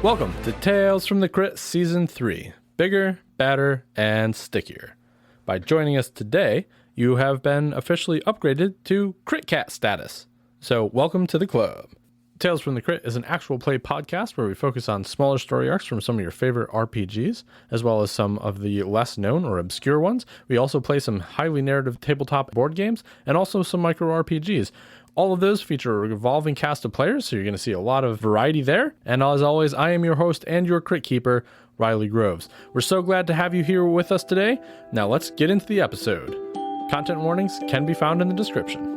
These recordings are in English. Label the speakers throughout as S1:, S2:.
S1: Welcome to Tales from the Crit Season 3, Bigger, Badder, and Stickier. By joining us today, you have been officially upgraded to Crit Cat status. So welcome to the club. Tales from the Crit is an actual play podcast where we focus on smaller story arcs from some of your favorite RPGs, as well as some of the less known or obscure ones. We also play some highly narrative tabletop board games, and also some micro RPGs. All of those feature a revolving cast of players, so you're going to see a lot of variety there. And as always, I am your host and your crit keeper, Riley Groves. We're so glad to have you here with us today. Now let's get into the episode. Content warnings can be found in the description.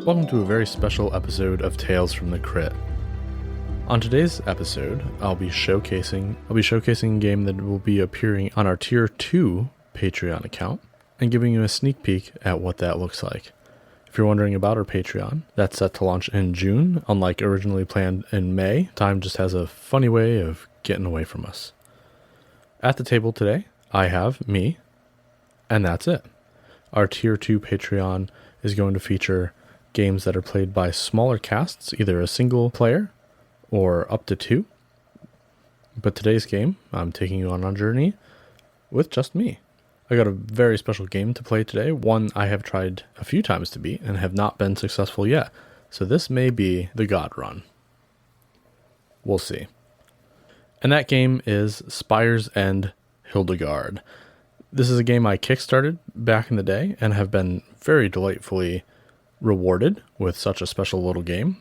S1: Welcome to a very special episode of Tales from the Crit. On today's episode, I'll be showcasing a game that will be appearing on our Tier 2 Patreon account and giving you a sneak peek at what that looks like. If you're wondering about our Patreon, that's set to launch in June, unlike originally planned in May. Time just has a funny way of getting away from us. At the table today, I have me, and that's it. Our Tier 2 Patreon is going to feature games that are played by smaller casts, either a single player or up to two. But today's game, I'm taking you on a journey with just me. I got a very special game to play today, one I have tried a few times to beat and have not been successful yet. So this may be the God Run. We'll see. And that game is Spire's End Hildegard. This is a game I kickstarted back in the day and have been very delightfully rewarded with such a special little game.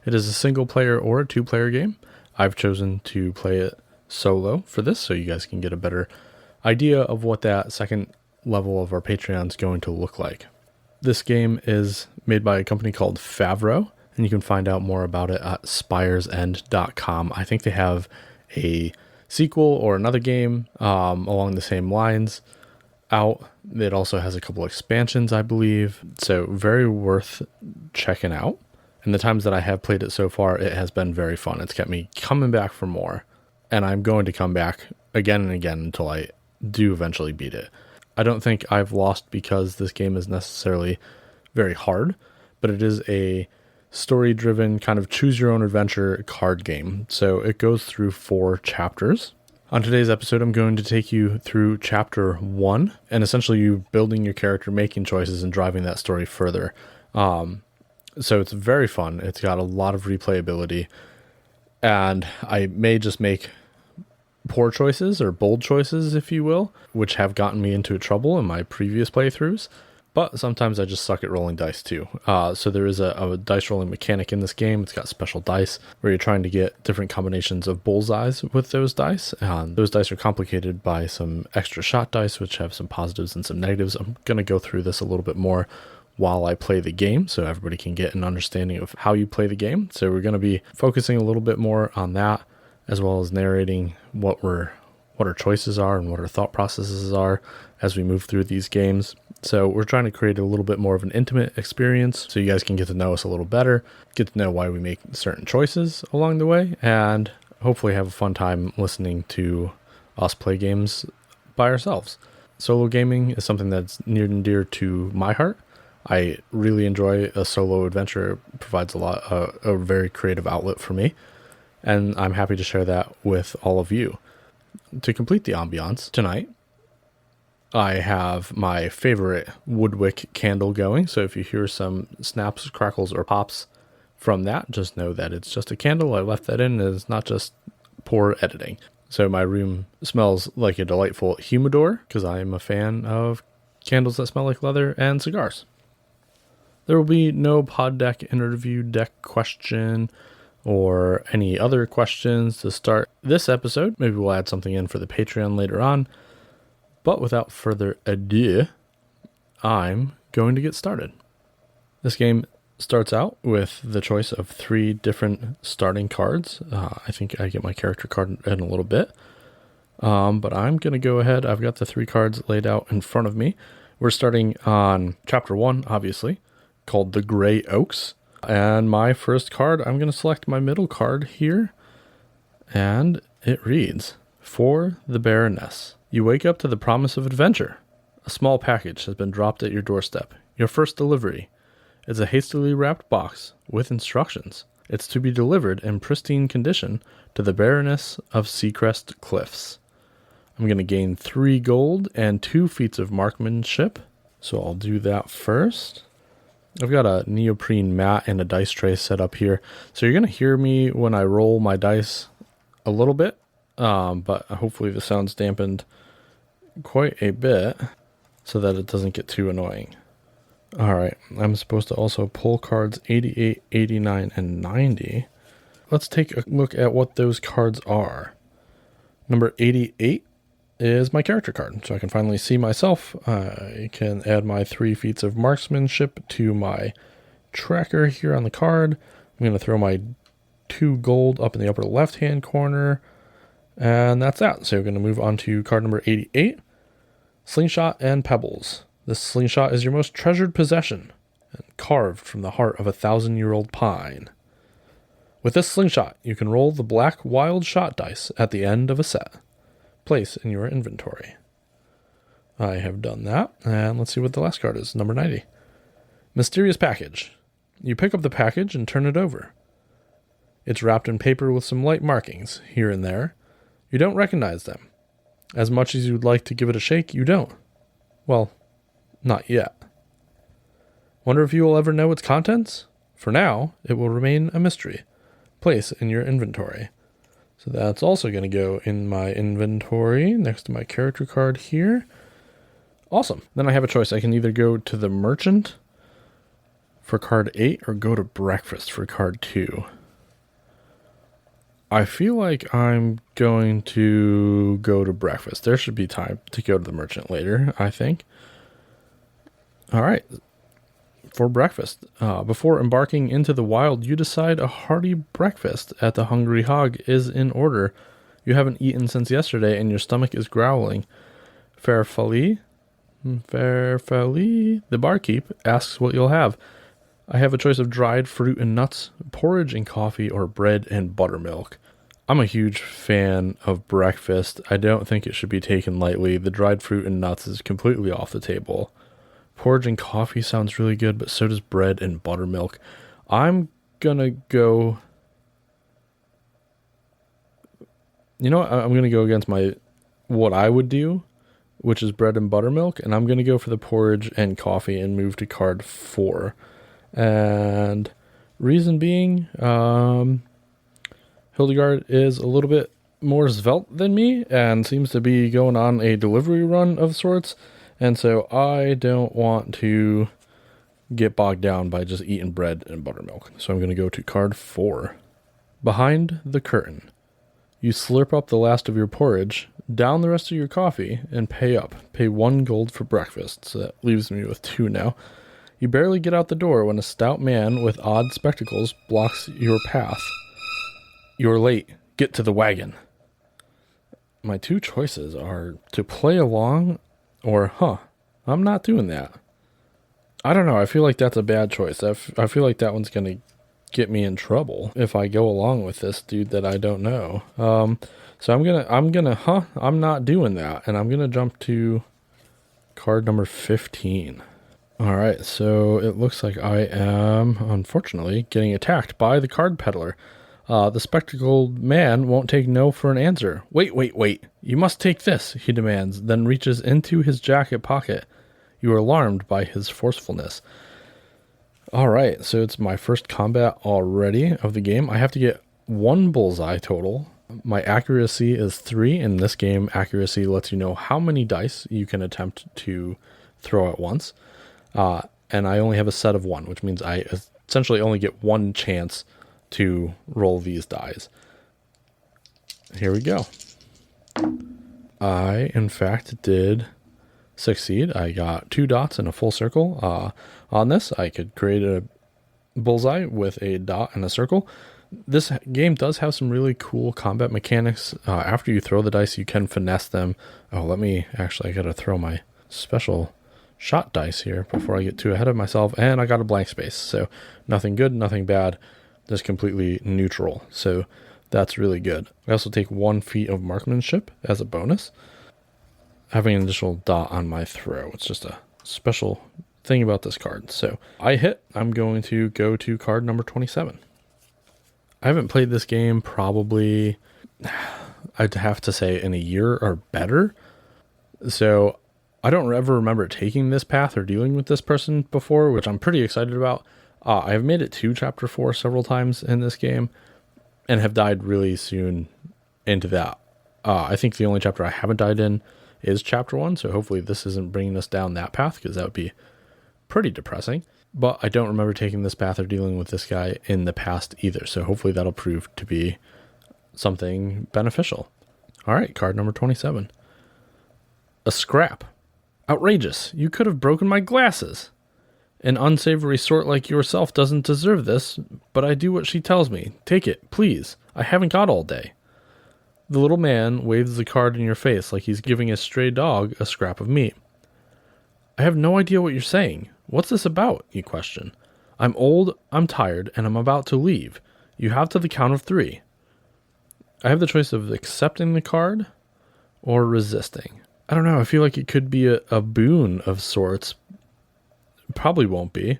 S1: It is a single player or a two player game. I've chosen to play it solo for this so you guys can get a better idea of what that second level of our Patreon is going to look like. This game is made by a company called Favreau, and you can find out more about it at spiresend.com. I think they have a sequel or another game along the same lines out. It also has a couple expansions, I believe, so very worth checking out. And the times that I have played it so far, it has been very fun. It's kept me coming back for more, and I'm going to come back again and again until I do eventually beat it. I don't think I've lost because this game is necessarily very hard, but it is a story-driven kind of choose-your-own-adventure card game. So it goes through 4 chapters. On today's episode, I'm going to take you through Chapter 1, and essentially you building your character, making choices, and driving that story further. So it's very fun. It's got a lot of replayability, and I may just make poor choices, or bold choices, if you will, which have gotten me into trouble in my previous playthroughs. But sometimes I just suck at rolling dice too. So there is a dice rolling mechanic in this game. It's got special dice where you're trying to get different combinations of bullseyes with those dice. Those dice are complicated by some extra shot dice, which have some positives and some negatives. I'm going to go through this a little bit more while I play the game so everybody can get an understanding of how you play the game. So we're going to be focusing a little bit more on that, as well as narrating what our choices are and what our thought processes are as we move through these games. So we're trying to create a little bit more of an intimate experience so you guys can get to know us a little better, get to know why we make certain choices along the way, and hopefully have a fun time listening to us play games by ourselves. Solo gaming is something that's near and dear to my heart. I really enjoy a solo adventure. It provides a very creative outlet for me, and I'm happy to share that with all of you. To complete the ambiance tonight, I have my favorite woodwick candle going, so if you hear some snaps, crackles, or pops from that, just know that it's just a candle. I left that in, and it's not just poor editing. So my room smells like a delightful humidor, because I am a fan of candles that smell like leather and cigars. There will be no pod deck interview deck question or any other questions to start this episode. Maybe we'll add something in for the Patreon later on. But without further ado, I'm going to get started. This game starts out with the choice of 3 different starting cards. I think I get my character card in a little bit. But I'm going to go ahead. I've got the 3 cards laid out in front of me. We're starting on chapter 1, obviously, called The Gray Oaks. And my first card, I'm going to select my middle card here. And it reads, For the Baroness. You wake up to the promise of adventure. A small package has been dropped at your doorstep. Your first delivery. It's a hastily wrapped box with instructions. It's to be delivered in pristine condition to the Baroness of Seacrest Cliffs. I'm going to gain 3 gold and 2 feats of marksmanship. So I'll do that first. I've got a neoprene mat and a dice tray set up here. So you're going to hear me when I roll my dice a little bit. But hopefully the sound's dampened quite a bit so that it doesn't get too annoying. Alright, I'm supposed to also pull cards 88, 89, and 90. Let's take a look at what those cards are. Number 88 is my character card, so I can finally see myself. I can add my 3 feats of marksmanship to my tracker here on the card. I'm going to throw my 2 gold up in the upper left-hand corner, and that's that. So we're going to move on to card number 88, Slingshot and Pebbles. This slingshot is your most treasured possession, and carved from the heart of a 1,000-year-old pine. With this slingshot, you can roll the black wild shot dice at the end of a set. Place in your inventory. I have done that, and let's see what the last card is, number 90. Mysterious Package. You pick up the package and turn it over. It's wrapped in paper with some light markings here and there. You don't recognize them. As much as you'd like to give it a shake, you don't. Well, not yet. Wonder if you will ever know its contents? For now, it will remain a mystery. Place in your inventory. So that's also going to go in my inventory next to my character card here. Awesome. Then I have a choice. I can either go to the merchant for card 8 or go to breakfast for card 2. I feel like I'm going to go to breakfast. There should be time to go to the merchant later, I think. All right. For breakfast. Before embarking into the wild, you decide a hearty breakfast at the Hungry Hog is in order. You haven't eaten since yesterday and your stomach is growling. Fairfully, the barkeep asks what you'll have. I have a choice of dried fruit and nuts, porridge and coffee, or bread and buttermilk. I'm a huge fan of breakfast. I don't think it should be taken lightly. The dried fruit and nuts is completely off the table. Porridge and coffee sounds really good, but so does bread and buttermilk. I'm gonna go... You know what? I'm gonna go against what I would do, which is bread and buttermilk, and I'm gonna go for the porridge and coffee and move to card 4. And reason being, Hildegard is a little bit more svelte than me and seems to be going on a delivery run of sorts. And so I don't want to get bogged down by just eating bread and buttermilk. So I'm going to go to card 4. Behind the curtain. You slurp up the last of your porridge, down the rest of your coffee, and pay up. Pay 1 gold for breakfast. So that leaves me with 2 now. You barely get out the door when a stout man with odd spectacles blocks your path. You're late. Get to the wagon. My 2 choices are to play along or, I'm not doing that. I don't know. I feel like that's a bad choice. I feel like that one's going to get me in trouble if I go along with this dude that I don't know. So I'm not doing that. And I'm going to jump to card number 15. All right. So it looks like I am, unfortunately, getting attacked by the card peddler. The spectacled man won't take no for an answer. Wait. You must take this, he demands, then reaches into his jacket pocket. You are alarmed by his forcefulness. Alright, so it's my first combat already of the game. I have to get 1 bullseye total. My accuracy is 3. In this game, accuracy lets you know how many dice you can attempt to throw at once. And I only have a set of 1, which means I essentially only get 1 chance to roll these dice. Here we go. I, in fact, did succeed. I got 2 dots in a full circle. On this, I could create a bullseye with a dot and a circle. This game does have some really cool combat mechanics. After you throw the dice, you can finesse them. Oh, I gotta throw my special shot dice here before I get too ahead of myself. And I got a blank space. So nothing good, nothing bad. Just completely neutral. So that's really good. I also take 1 feat of marksmanship as a bonus. Having an additional dot on my throw. It's just a special thing about this card. So I hit. I'm going to go to card number 27. I haven't played this game probably, I'd have to say, in a year or better. So I don't ever remember taking this path or dealing with this person before, which I'm pretty excited about. I've made it to chapter 4 several times in this game and have died really soon into that. I think the only chapter I haven't died in is chapter 1. So hopefully this isn't bringing us down that path, because that would be pretty depressing. But I don't remember taking this path or dealing with this guy in the past either. So hopefully that'll prove to be something beneficial. All right, card number 27. A scrap. Outrageous. You could have broken my glasses. An unsavory sort like yourself doesn't deserve this, but I do what she tells me. Take it, please. I haven't got all day. The little man waves the card in your face like he's giving a stray dog a scrap of meat. I have no idea what you're saying. What's this about? You question. I'm old, I'm tired, and I'm about to leave. You have to the count of 3. I have the choice of accepting the card or resisting. I don't know. I feel like it could be a boon of sorts. It probably won't be,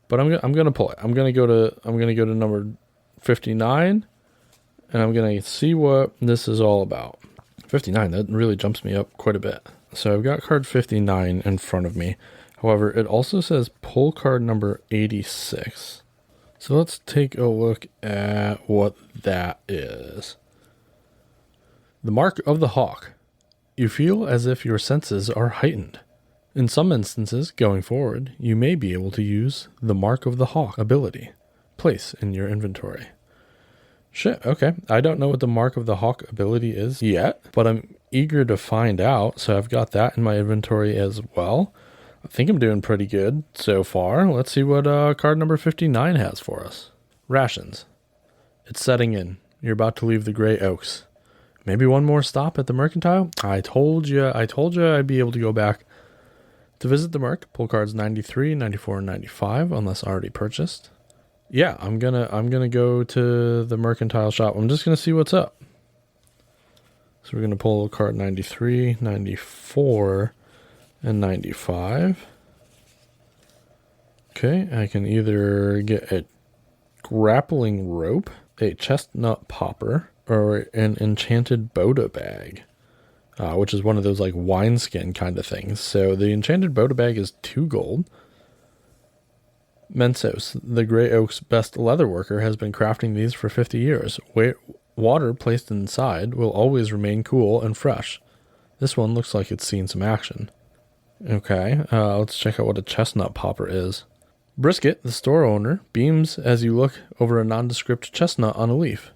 S1: but I'm gonna pull it. I'm gonna go to number 59, and I'm gonna see what this is all about. 59. That really jumps me up quite a bit. So I've got card 59 in front of me. However, it also says pull card number 86. So let's take a look at what that is. The mark of the hawk. You feel as if your senses are heightened. In some instances, going forward, you may be able to use the mark of the hawk ability. Place in your inventory. Shit, okay. I don't know what the mark of the hawk ability is yet, but I'm eager to find out. So I've got that in my inventory as well. I think I'm doing pretty good so far. Let's see what card number 59 has for us. Rations. It's setting in. You're about to leave the Grey Oaks. Maybe one more stop at the Mercantile? I told you I'd be able to go back to visit the Merc. Pull cards 93, 94, and 95 unless already purchased. Yeah, I'm gonna go to the Mercantile shop. I'm just gonna see what's up. So we're gonna pull card 93, 94, and 95. Okay, I can either get a grappling rope, a chestnut popper, or an enchanted Boda bag, which is one of those like wineskin kind of things. So the enchanted Boda bag is 2 gold. Mensos, the Grey Oak's best leatherworker, has been crafting these for 50 years. Water placed inside will always remain cool and fresh. This one looks like it's seen some action. Okay, let's check out what a chestnut popper is. Brisket, the store owner, beams as you look over a nondescript chestnut on a leaf.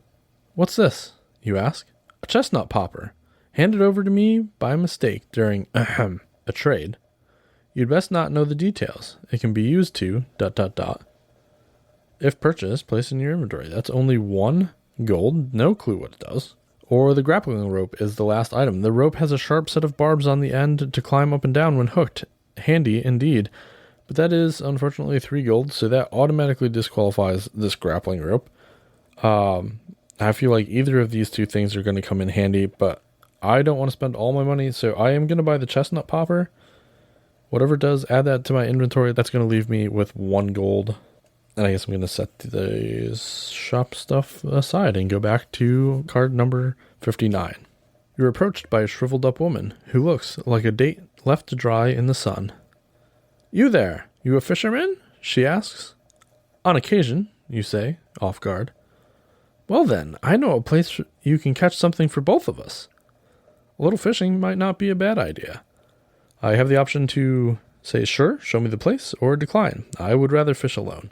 S1: What's this? You ask. A chestnut popper. Handed over to me by mistake during a trade. You'd best not know the details. It can be used to ... If purchased, place in your inventory. That's only 1 gold. No clue what it does. Or the grappling rope is the last item. The rope has a sharp set of barbs on the end to climb up and down when hooked. Handy indeed. But that is, unfortunately, 3 gold, so that automatically disqualifies this grappling rope. I feel like either of these 2 things are going to come in handy, but I don't want to spend all my money, so I am going to buy the chestnut popper. Whatever it does, add that to my inventory. That's going to leave me with 1 gold. And I guess I'm going to set the shop stuff aside and go back to card number 59. You're approached by a shriveled up woman who looks like a date left to dry in the sun. You there, you a fisherman? She asks. On occasion, you say, off guard. Well then, I know a place you can catch something for both of us. A little fishing might not be a bad idea. I have the option to say sure, show me the place, or decline. I would rather fish alone.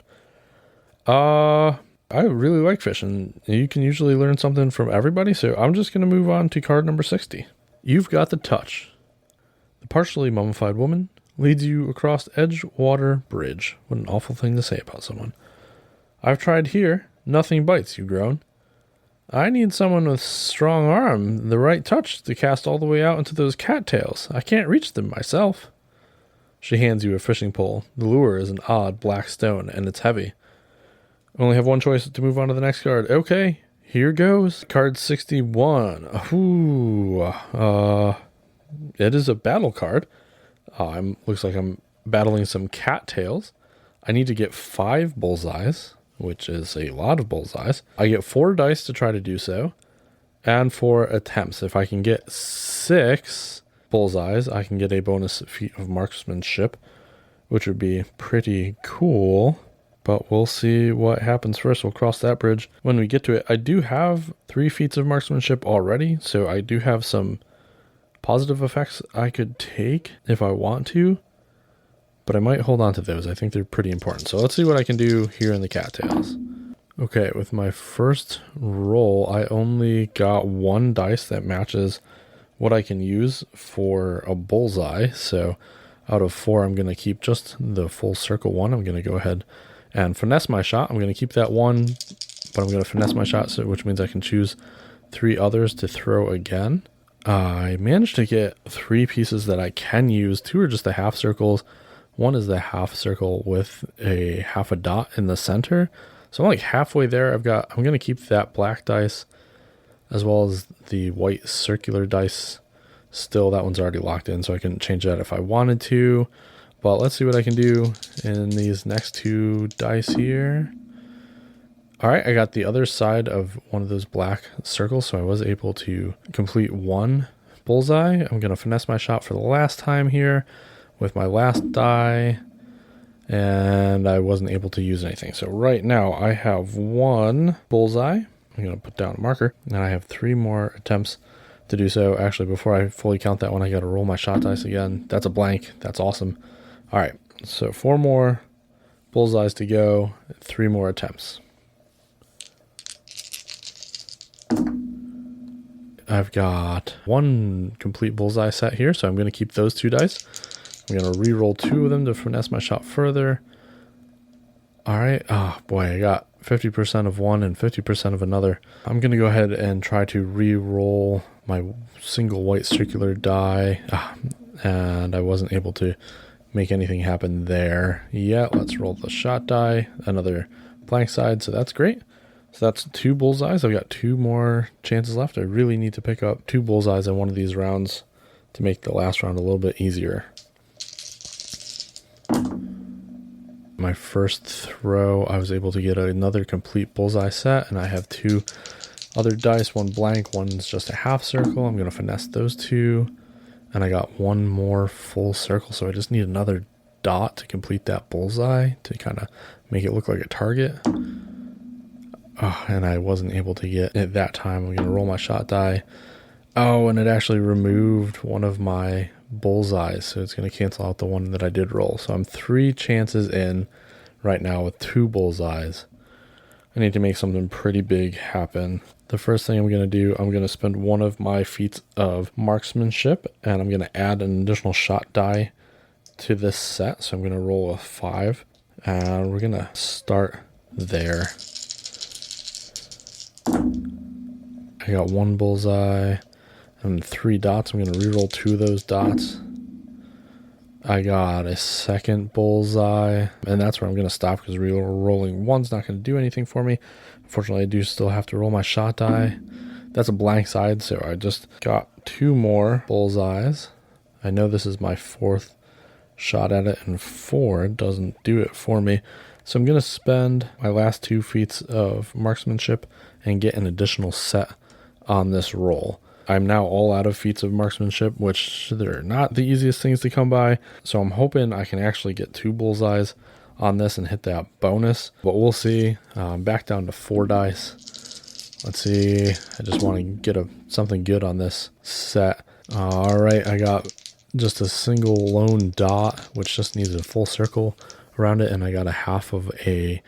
S1: I really like fishing. You can usually learn something from everybody, so I'm just going to move on to card number 60. You've got the touch. The partially mummified woman leads you across Edgewater Bridge. What an awful thing to say about someone. I've tried here. Nothing bites, you groan. I need someone with strong arm, the right touch to cast all the way out into those cattails. I can't reach them myself. She hands you a fishing pole. The lure is an odd black stone, and it's heavy. Only have one choice to move on to the next card. Okay, here goes. Card 61. Ooh, it is a battle card. Looks like I'm battling some cattails. I need to get 5 bullseyes, which is a lot of bullseyes. I get 4 dice to try to do so, and 4 attempts. If I can get 6 bullseyes, I can get a bonus feat of marksmanship, which would be pretty cool. But we'll see what happens first. We'll cross that bridge when we get to it. I do have 3 feats of marksmanship already, so I do have some positive effects I could take if I want to, but I might hold on to those. I think they're pretty important. So let's see what I can do here in the cattails. Okay, with my first roll, I only got 1 dice that matches what I can use for a bullseye. So out of 4, I'm going to keep just the full circle one. I'm going to go ahead and finesse my shot. I'm going to keep that 1, but I'm going to finesse my shot, which means I can choose 3 others to throw again. I managed to get 3 pieces that I can use. 2 are just the half circles. 1 is the half circle with a half a dot in the center. So I'm like halfway there. I'm going to keep that black dice as well as the white circular dice. Still, that one's already locked in, so I can change that if I wanted to. But let's see what I can do in these next 2 dice here. All right, I got the other side of one of those black circles, so I was able to complete 1 bullseye. I'm going to finesse my shot for the last time here with my last die, and I wasn't able to use anything. So right now I have 1 bullseye. I'm going to put down a marker, and I have 3 more attempts to do so. Actually, before I fully count that one, I got to roll my shot dice again. That's a blank. That's awesome. All right, so 4 more bullseyes to go, 3 more attempts. I've got 1 complete bullseye set here, so I'm going to keep those 2 dice. I'm going to re-roll 2 of them to finesse my shot further. All right. Oh, boy, I got 50% of one and 50% of another. I'm going to go ahead and try to re-roll my single white circular die, and I wasn't able to make anything happen there. Yeah, let's roll the shot die, another blank side, so that's great. So that's 2 bullseyes. I've got 2 more chances left. I really need to pick up 2 bullseyes in one of these rounds to make the last round a little bit easier. My first throw, I was able to get another complete bullseye set, and I have 2 other dice, 1 blank, one's just a half circle. I'm going to finesse those 2, and I got 1 more full circle, so I just need another dot to complete that bullseye to kind of make it look like a target. Oh, and I wasn't able to get it that time. I'm going to roll my shot die. Oh, and it actually removed one of my bullseyes, so it's going to cancel out the one that I did roll. So I'm 3 chances in right now with 2 bullseyes. I need to make something pretty big happen. The first thing I'm going to do, I'm going to spend 1 of my feats of marksmanship, and I'm going to add an additional shot die to this set. So I'm going to roll a 5, and we're going to start there. I got 1 bullseye and 3 dots. I'm going to reroll 2 of those dots. I got a second bullseye, and that's where I'm going to stop because rolling 1's not going to do anything for me. Unfortunately, I do still have to roll my shot die. That's a blank side, so I just got 2 more bullseyes. I know this is my 4th shot at it, and 4 doesn't do it for me. So I'm going to spend my last 2 feats of marksmanship and get an additional set on this roll. I'm now all out of feats of marksmanship, which they're not the easiest things to come by. So I'm hoping I can actually get 2 bullseyes on this and hit that bonus. But we'll see. Back down to 4 dice. Let's see. I just want to get something good on this set. All right, I got just a single lone dot, which just needs a full circle around it. And I got a half of a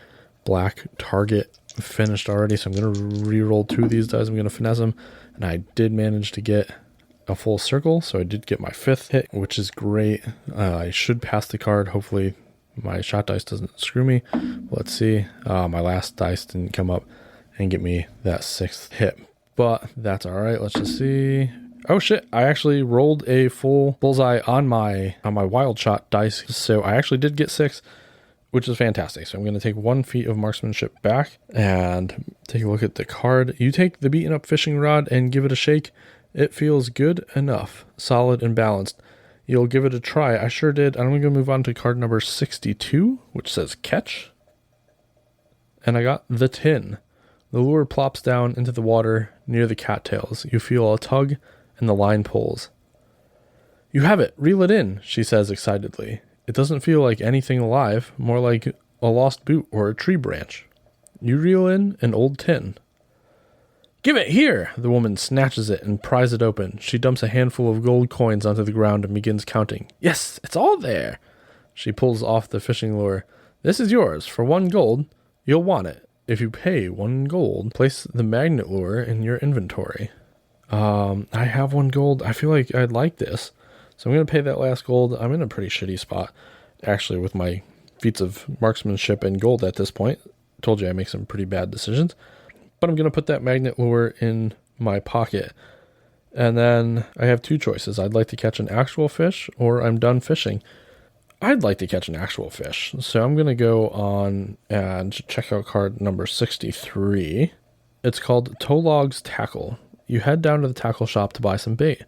S1: black target finished already. So I'm going to re-roll 2 of these dice. I'm going to finesse them. And I did manage to get a full circle, so I did get my 5th hit, which is great. I should pass the card. Hopefully my shot dice doesn't screw me. Let's see. My last dice didn't come up and get me that 6th hit, but that's all right. Let's just see. Oh shit, I actually rolled a full bullseye on my wild shot dice, so I actually did get 6, which is fantastic. So I'm going to take 1 feat of marksmanship back and take a look at the card. You take the beaten up fishing rod and give it a shake. It feels good enough, solid and balanced. You'll give it a try. I sure did. I'm going to move on to card number 62, which says catch. And I got the tin. The lure plops down into the water near the cattails. You feel a tug and the line pulls. You have it. Reel it in, she says excitedly. It doesn't feel like anything alive, more like a lost boot or a tree branch. You reel in an old tin. Give it here! The woman snatches it and pries it open. She dumps a handful of gold coins onto the ground and begins counting. Yes, it's all there! She pulls off the fishing lure. This is yours. For 1 gold, you'll want it. If you pay 1 gold, place the magnet lure in your inventory. I have 1 gold. I feel like I'd like this. So I'm going to pay that last gold. I'm in a pretty shitty spot, actually, with my feats of marksmanship and gold at this point. Told you I make some pretty bad decisions. But I'm going to put that magnet lure in my pocket. And then I have 2 choices. I'd like to catch an actual fish, or I'm done fishing. I'd like to catch an actual fish. So I'm going to go on and check out card number 63. It's called Tolog's Tackle. You head down to the tackle shop to buy some bait.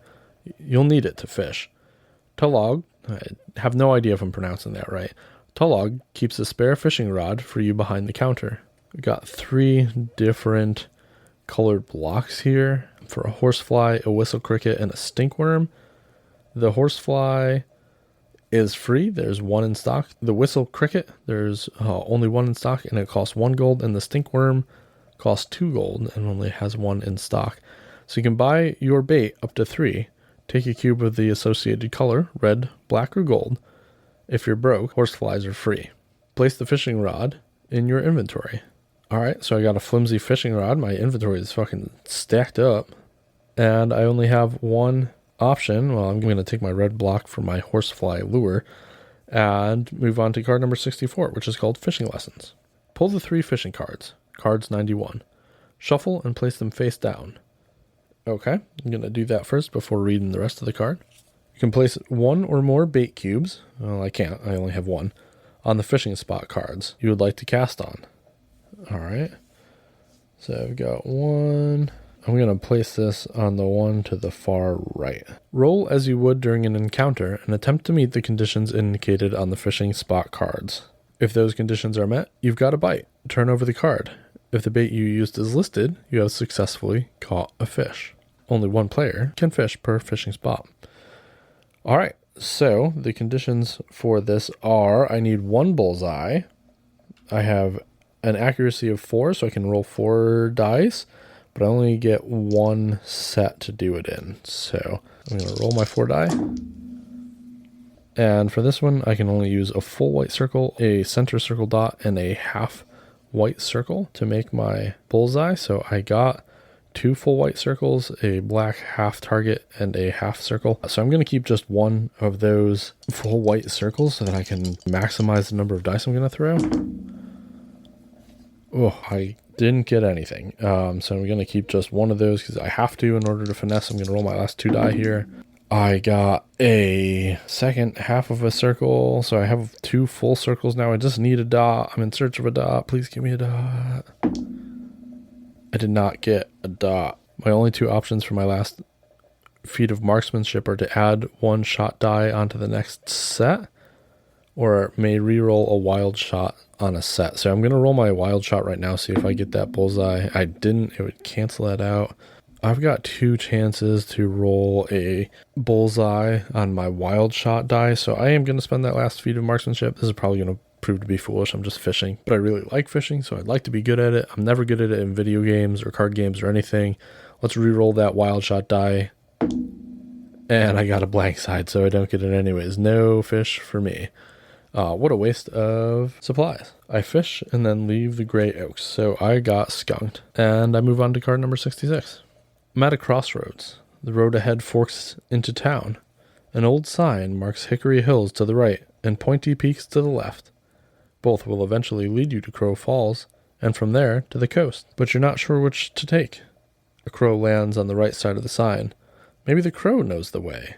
S1: You'll need it to fish. Tolog, I have no idea if I'm pronouncing that right. Tolog keeps a spare fishing rod for you behind the counter. We got 3 different colored blocks here for a horsefly, a whistle cricket, and a stinkworm. The horsefly is free. There's 1 in stock. The whistle cricket, there's only 1 in stock, and it costs 1 gold. And the stinkworm costs 2 gold and only has 1 in stock. So you can buy your bait up to 3. Take a cube of the associated color, red, black, or gold. If you're broke, horseflies are free. Place the fishing rod in your inventory. Alright, so I got a flimsy fishing rod. My inventory is fucking stacked up. And I only have 1 option. Well, I'm going to take my red block for my horsefly lure and move on to card number 64, which is called Fishing Lessons. Pull the 3 fishing cards, cards 91. Shuffle and place them face down. Okay, I'm going to do that first before reading the rest of the card. You can place 1 or more bait cubes. Well, I can't. I only have 1. On the fishing spot cards you would like to cast on. Alright. So I've got 1. I'm going to place this on the one to the far right. Roll as you would during an encounter and attempt to meet the conditions indicated on the fishing spot cards. If those conditions are met, you've got a bite. Turn over the card. If the bait you used is listed, you have successfully caught a fish. Only 1 player can fish per fishing spot. Alright, so the conditions for this are I need 1 bullseye. I have an accuracy of 4, so I can roll 4 dice, but I only get 1 set to do it in. So I'm going to roll my 4 die. And for this one, I can only use a full white circle, a center circle dot, and a half white circle to make my bullseye. So I got 2 full white circles, a black half target, and a half circle. So I'm going to keep just 1 of those full white circles so that I can maximize the number of dice I'm going to throw. Oh, I didn't get anything. So I'm going to keep just 1 of those because I have to in order to finesse. I'm going to roll my last 2 die here. I got a second half of a circle, so I have 2 full circles now. I just need a dot. I'm in search of a dot. Please give me a dot. I did not get a dot. My only 2 options for my last feat of marksmanship are to add 1 shot die onto the next set, or may reroll a wild shot on a set. So I'm going to roll my wild shot right now, see if I get that bullseye. I didn't. It would cancel that out. I've got 2 chances to roll a bullseye on my wild shot die, so I am going to spend that last feat of marksmanship. This is probably going to prove to be foolish. I'm just fishing, but I really like fishing, so I'd like to be good at it. I'm never good at it in video games or card games or anything. Let's re-roll that wild shot die, and I got a blank side, so I don't get it anyways. No fish for me. What a waste of supplies. I fish and then leave the gray oaks, so I got skunked, and I move on to card number 66. I'm at a crossroads. The road ahead forks into town. An old sign marks Hickory Hills to the right and Pointy Peaks to the left. Both will eventually lead you to Crow Falls, and from there to the coast, but you're not sure which to take. A crow lands on the right side of the sign. Maybe the crow knows the way.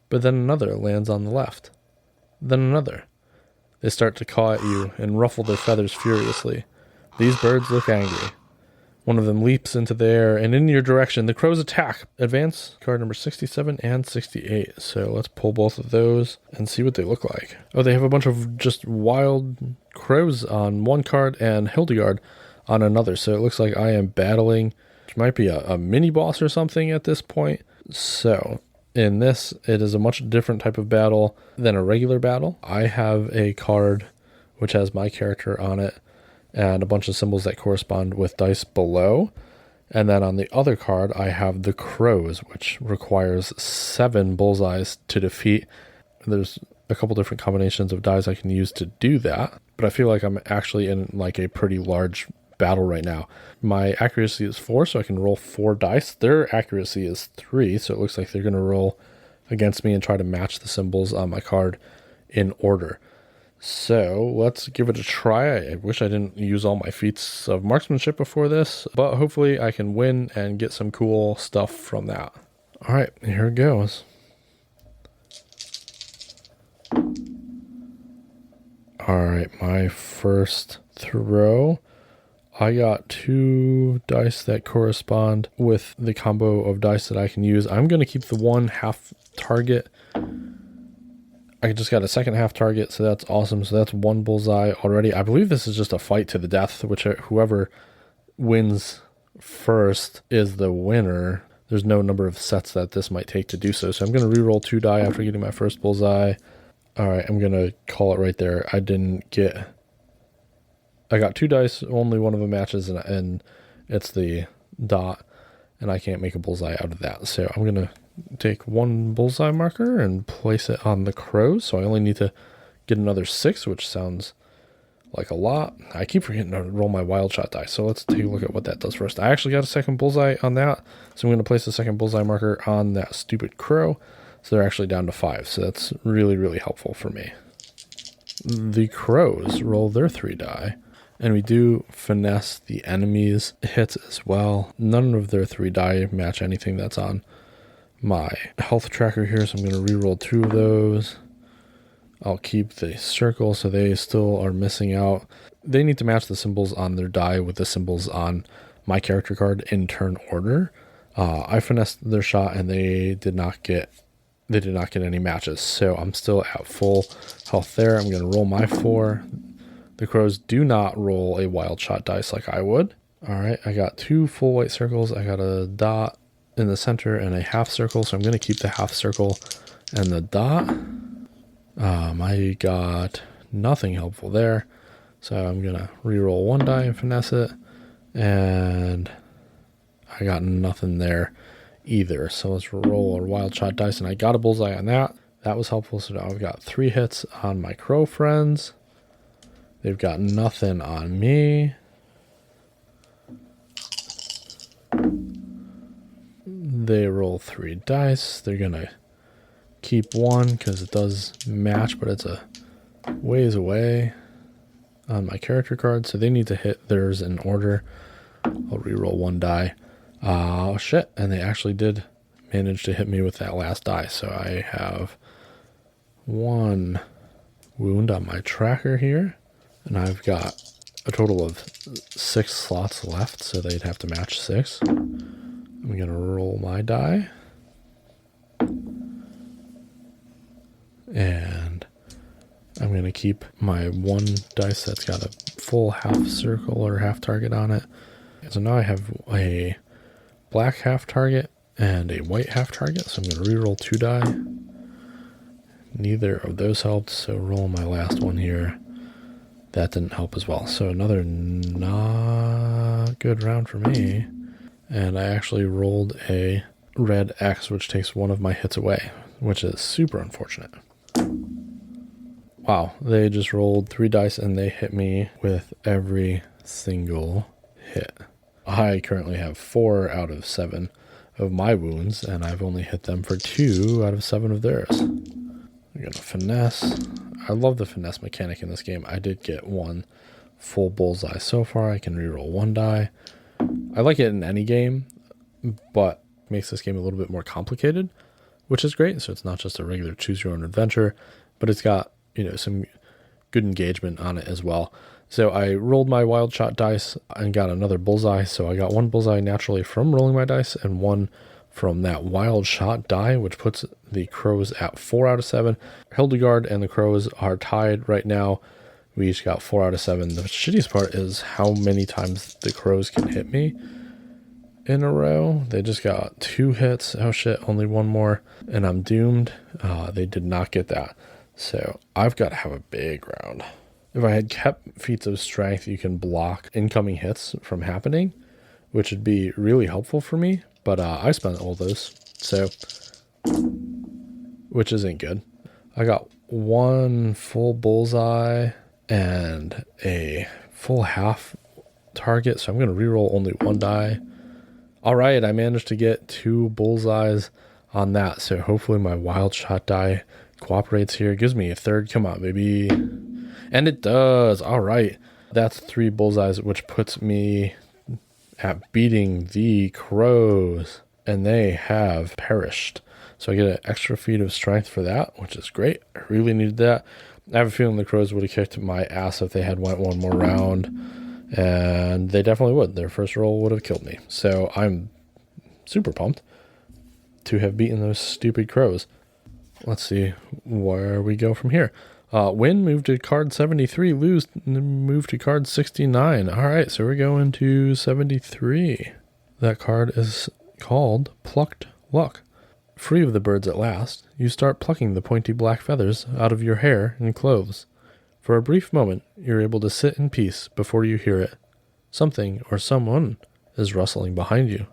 S1: But then another lands on the left. Then another. They start to caw at you and ruffle their feathers furiously. These birds look angry. One of them leaps into the air and in your direction. The crows attack. Advance card number 67 and 68. So let's pull both of those and see what they look like. Oh, they have a bunch of just wild crows on one card and Hildegard on another. So it looks like I am battling, which might be a mini boss or something at this point. So in this, it is a much different type of battle than a regular battle. I have a card which has my character on it and a bunch of symbols that correspond with dice below. And then on the other card, I have the crows, which requires 7 bullseyes to defeat. There's a couple different combinations of dice I can use to do that, but I feel like I'm actually in like a pretty large battle right now. My accuracy is 4, so I can roll 4 dice. Their accuracy is 3, so it looks like they're going to roll against me and try to match the symbols on my card in order. So let's give it a try. I wish I didn't use all my feats of marksmanship before this, but hopefully I can win and get some cool stuff from that. All right, here it goes. All right, my first throw. I got 2 dice that correspond with the combo of dice that I can use. I'm going to keep the one half target. I just got a second half target, so that's awesome. So that's 1 bullseye already. I believe this is just a fight to the death, which whoever wins first is the winner. There's no number of sets that this might take to do so. So I'm going to reroll 2 die after getting my first bullseye. All right, I'm going to call it right there. I got 2 dice, only one of them matches, and it's the dot, and I can't make a bullseye out of that. So I'm going to take 1 bullseye marker and place it on the crows. So I only need to get another 6, which sounds like a lot. I keep forgetting to roll my wild shot die. So let's take a look at what that does first. I actually got a second bullseye on that. So I'm going to place the second bullseye marker on that stupid crow. So they're actually down to 5. So that's really, really helpful for me. The crows roll their 3 die. And we do finesse the enemy's hits as well. None of their 3 die match anything that's on my health tracker here, so I'm going to reroll 2 of those. I'll keep the circle, so they still are missing out. They need to match the symbols on their die with the symbols on my character card in turn order. I finessed their shot, and they did not get any matches, so I'm still at full health there. I'm going to roll my 4. The crows do not roll a wild shot dice like I would. All right, I got 2 full white circles. I got a dot in the center and a half circle, so I'm going to keep the half circle and the dot. I got nothing helpful there, so I'm going to reroll 1 die and finesse it, and I got nothing there either. So let's roll our wild shot dice, and I got a bullseye on that. That was helpful, so now I've got 3 hits on my crow friends. They've got nothing on me. They roll 3 dice. They're going to keep 1 because it does match, but it's a ways away on my character card. So they need to hit theirs in order. I'll reroll 1 die. Oh, shit. And they actually did manage to hit me with that last die. So I have 1 wound on my tracker here. And I've got a total of 6 slots left, so they'd have to match 6. I'm going to roll my die. And I'm going to keep my 1 dice that's got a full half circle or half target on it. So now I have a black half target and a white half target, so I'm going to reroll 2 die. Neither of those helped, so roll my last one here. That didn't help as well. So another not good round for me. And I actually rolled a red X, which takes 1 of my hits away, which is super unfortunate. Wow, they just rolled 3 dice and they hit me with every single hit. I currently have 4 out of 7 of my wounds, and I've only hit them for 2 out of 7 of theirs. We're gonna finesse. I love the finesse mechanic in this game. I did get one full bullseye so far. I can reroll one die. I like it in any game, but makes this game a little bit more complicated, which is great. So it's not just a regular choose your own adventure, but it's got, you know, some good engagement on it as well. So I rolled my wild shot dice and got another bullseye. So I got one bullseye naturally from rolling my dice and one from that wild shot die, which puts the crows at 4 out of 7. Hildegard and the crows are tied right now. We each got 4 out of 7. The shittiest part is how many times the crows can hit me in a row. They just got 2 hits. Oh shit, only one more and I'm doomed. They did not get that. So I've got to have a big round. If I had kept feats of strength, you can block incoming hits from happening, which would be really helpful for me. But I spent all those, so, which isn't good. I got one full bullseye and a full half target, so I'm going to reroll only one die. All right, I managed to get 2 bullseyes on that, so hopefully my wild shot die cooperates here. It gives me a third. Come on, baby. And it does. All right. That's 3 bullseyes, which puts me at beating the crows. And they have perished. So I get an extra feat of strength for that, which is great. I really needed that. I have a feeling the crows would have kicked my ass if they had went one more round. And they definitely would. Their first roll would have killed me. So I'm super pumped to have beaten those stupid crows. Let's see where we go from here. Win, move to card 73. Lose, move to card 69. All right, so we're going to 73. That card is called Plucked Luck. Free of the birds at last, you start plucking the pointy black feathers out of your hair and clothes. For a brief moment, you're able to sit in peace before you hear it. Something or someone is rustling behind you.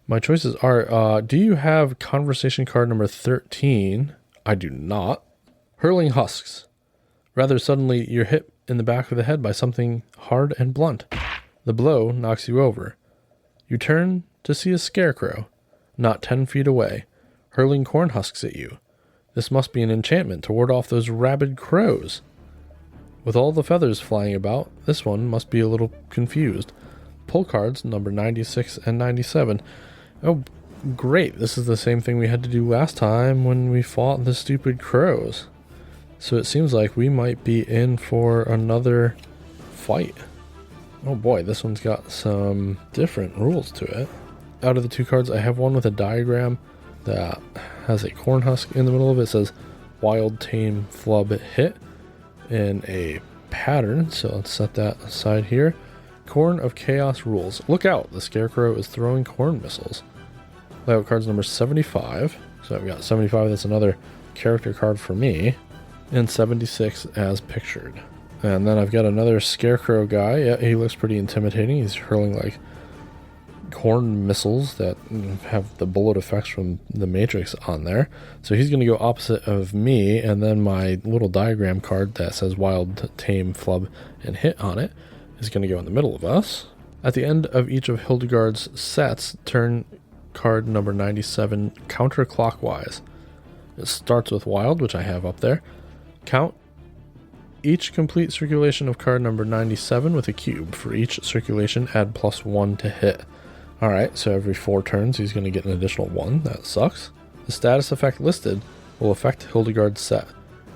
S1: My choices are, do you have conversation card number 13? I do not. Hurling husks. Rather suddenly, you're hit in the back of the head by something hard and blunt. The blow knocks you over. You turn to see a scarecrow, not 10 feet away, hurling corn husks at you. This must be an enchantment to ward off those rabid crows. With all the feathers flying about, this one must be a little confused. Pull cards number 96 and 97. Oh, great. This is the same thing we had to do last time when we fought the stupid crows. So it seems like we might be in for another fight. Oh boy, this one's got some different rules to it. Out of the 2 cards, I have one with a diagram that has a corn husk in the middle of it. It says wild, tame, flub, hit in a pattern. So let's set that aside here. Corn of Chaos rules. Look out, the scarecrow is throwing corn missiles. Layout cards number 75. So I've got 75, that's another character card for me. And 76 as pictured. And then I've got another scarecrow guy. Yeah, he looks pretty intimidating. He's hurling like corn missiles that have the bullet effects from the Matrix on there. So he's going to go opposite of me. And then my little diagram card that says wild, tame, flub, and hit on it is going to go in the middle of us. At the end of each of Hildegard's sets, turn card number 97 counterclockwise. It starts with wild, which I have up there. Count each complete circulation of card number 97 with a cube. For each circulation, add +1 to hit. Alright, so every 4 turns, he's going to get an additional 1. That sucks. The status effect listed will affect Hildegard's set.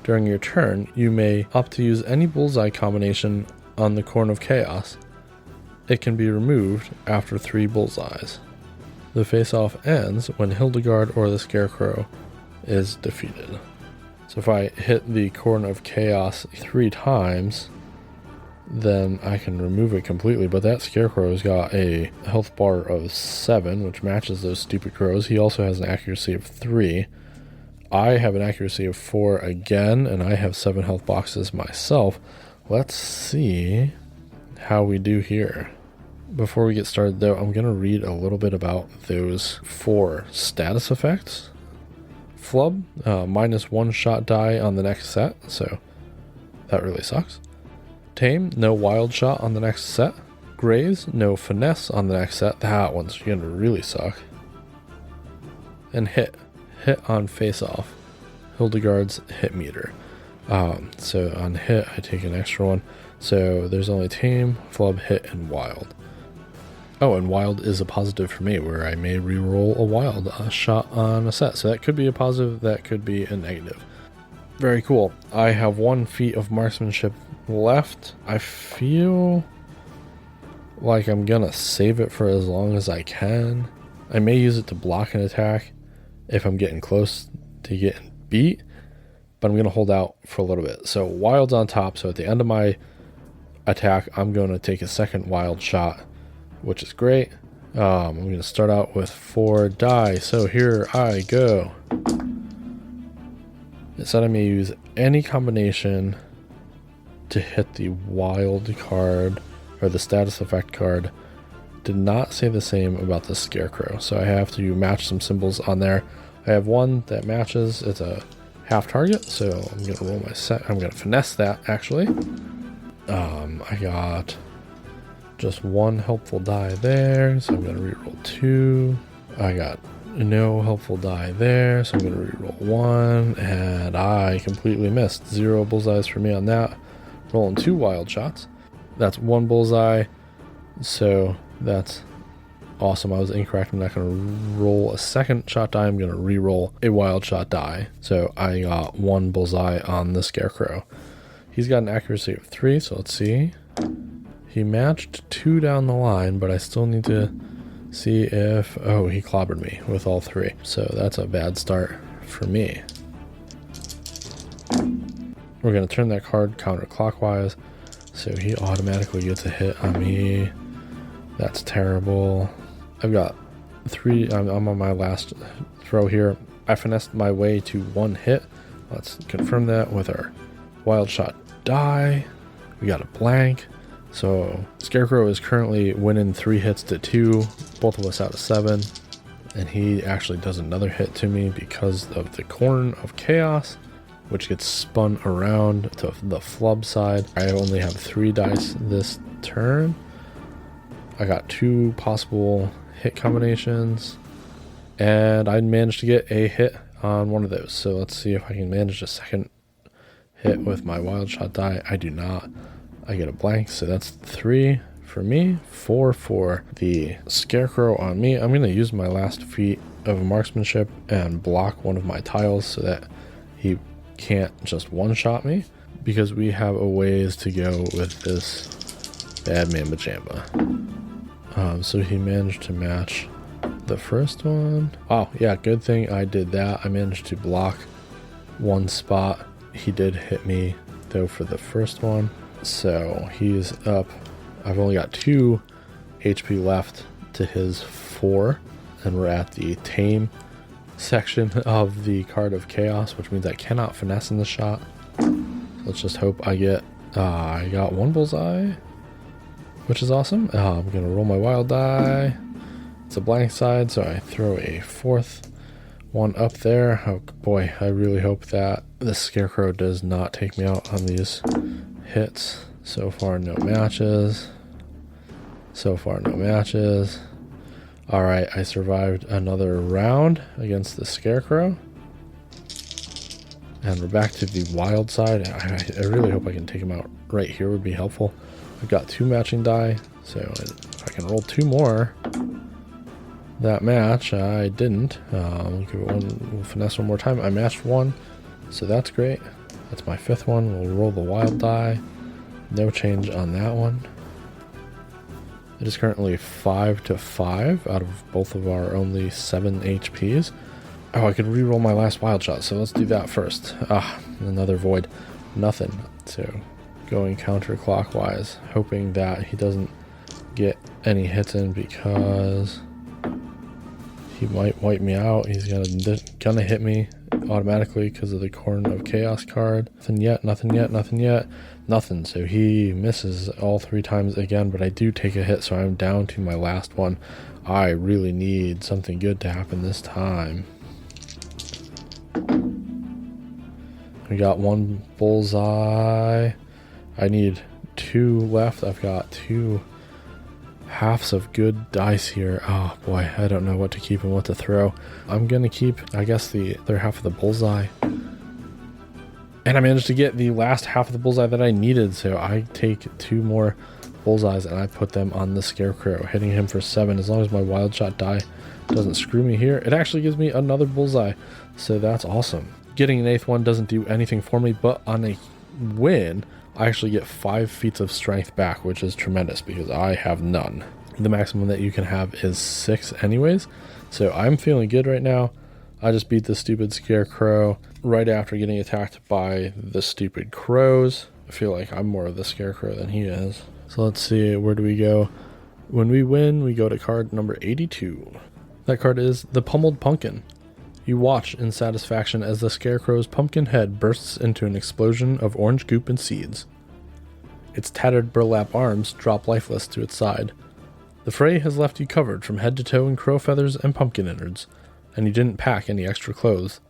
S1: During your turn, you may opt to use any bullseye combination on the Corn of Chaos. It can be removed after 3 bullseyes. The face-off ends when Hildegard or the Scarecrow is defeated. So if I hit the Corn of Chaos 3 times, then I can remove it completely. But that Scarecrow's got a health bar of 7, which matches those stupid crows. He also has an accuracy of 3. I have an accuracy of 4 again, and I have 7 health boxes myself. Let's see how we do here. Before we get started, though, I'm going to read a little bit about those 4 status effects. Flub, -1 shot die on the next set, so that really sucks. Tame, no wild shot on the next set. Graze, no finesse on the next set. That one's going to really suck. And hit on face off. Hildegard's hit meter. So on hit, I take an extra one. So there's only tame, flub, hit, and wild. Oh, and wild is a positive for me, where I may reroll a wild shot on a set. So that could be a positive, that could be a negative. Very cool. I have 1 feat of marksmanship left. I feel like I'm gonna save it for as long as I can. I may use it to block an attack if I'm getting close to getting beat, but I'm gonna hold out for a little bit. So wild's on top, so at the end of my attack, I'm gonna take a second wild shot, which is great. I'm gonna start out with 4 die, so here I go. It said I may use any combination to hit the wild card or the status effect card. Did not say the same about the scarecrow, so I have to match some symbols on there. I have one that matches. It's a half target, so I'm gonna roll my set. I'm gonna finesse that actually. I got just 1 helpful die there, so I'm gonna reroll 2. I got no helpful die there, so I'm gonna reroll 1, and I completely missed. 0 bullseyes for me on that. Rolling 2 wild shots. That's 1 bullseye, so that's awesome. I was incorrect. I'm not going to roll a second shot die. I'm going to re-roll a wild shot die. So I got 1 bullseye on the scarecrow. He's got an accuracy of 3, so let's see. He matched 2 down the line, but I still need to see if... Oh, he clobbered me with all 3. So that's a bad start for me. We're going to turn that card counterclockwise, so he automatically gets a hit on me. That's terrible. I've got 3. I'm on my last throw here. I finessed my way to 1 hit. Let's confirm that with our wild shot die. We got a blank. So Scarecrow is currently winning 3 hits to 2. Both of us out of 7. And he actually does another hit to me because of the Corn of Chaos, which gets spun around to the flub side. I only have 3 dice this turn. I got 2 possible hit combinations, and I managed to get a hit on one of those. So let's see if I can manage a second hit with my wild shot die. I do not. I get a blank, so that's 3 for me, 4 for the Scarecrow on me. I'm going to use my last feat of marksmanship and block one of my tiles so that he can't just one-shot me, because we have a ways to go with this bad man Majamba. So he managed to match the first one. Oh yeah, good thing I did that. I managed to block 1 spot. He did hit me though for the first one, so he's up. I've only got 2 HP left to his 4, and we're at the tame section of the card of chaos, which means I cannot finesse in the shot. Let's just hope I get I got 1 bullseye, which is awesome. I'm gonna roll my wild die. It's a blank side, so I throw a 4th one up there. Oh boy, I really hope that the Scarecrow does not take me out on these hits. So far no matches. Alright, I survived another round against the Scarecrow. And we're back to the wild side. I really hope I can take him out right here would be helpful. I've got 2 matching die, so if I can roll 2 more that match. I didn't. We'll give it one. We'll finesse one more time. I matched 1, so that's great. That's my 5th one. We'll roll the wild die. No change on that one. It is currently 5-5 out of both of our only 7 HPs. Oh, I could re-roll my last wild shot, so let's do that first. Another void. Nothing. So going counterclockwise, hoping that he doesn't get any hits in because he might wipe me out. He's gonna hit me automatically because of the Corn of Chaos card. Nothing. So he misses all 3 times again, but I do take a hit, so I'm down to my last one. I really need something good to happen this time. We got 1 bullseye. I need 2 left. I've got 2 halves of good dice here. Oh boy, I don't know what to keep and what to throw. I'm gonna keep, I guess, the other half of the bullseye And I managed to get the last half of the bullseye that I needed, so I take 2 more bullseyes and I put them on the Scarecrow, hitting him for 7. As long as my wild shot die doesn't screw me here, it actually gives me another bullseye, so that's awesome. Getting an 8th one doesn't do anything for me, but on a win, I actually get 5 feats of strength back, which is tremendous because I have none. The maximum that you can have is 6 anyways, so I'm feeling good right now. I just beat the stupid Scarecrow right after getting attacked by the stupid crows. I feel like I'm more of the Scarecrow than he is. So let's see, where do we go? When we win, we go to card number 82. That card is the Pummeled Pumpkin. You watch in satisfaction as the Scarecrow's pumpkin head bursts into an explosion of orange goop and seeds. Its tattered burlap arms drop lifeless to its side. The fray has left you covered from head to toe in crow feathers and pumpkin innards, and you didn't pack any extra clothes.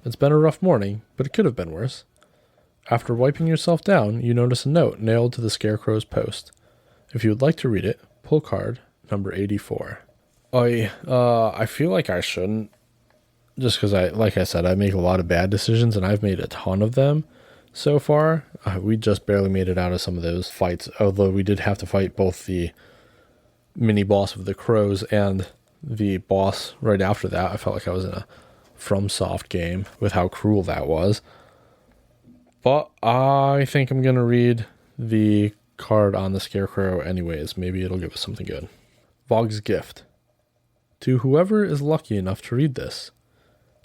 S1: It's been a rough morning, but it could have been worse. After wiping yourself down, you notice a note nailed to the Scarecrow's post. If you would like to read it, pull card number 84. I feel like I shouldn't, just because like I said, I make a lot of bad decisions, and I've made a ton of them so far. We just barely made it out of some of those fights, although we did have to fight both the mini boss of the crows and the boss right after that. I felt like I was in a FromSoft game with how cruel that was. But I think I'm going to read the card on the Scarecrow anyways. Maybe it'll give us something good. Vogg's Gift. To whoever is lucky enough to read this,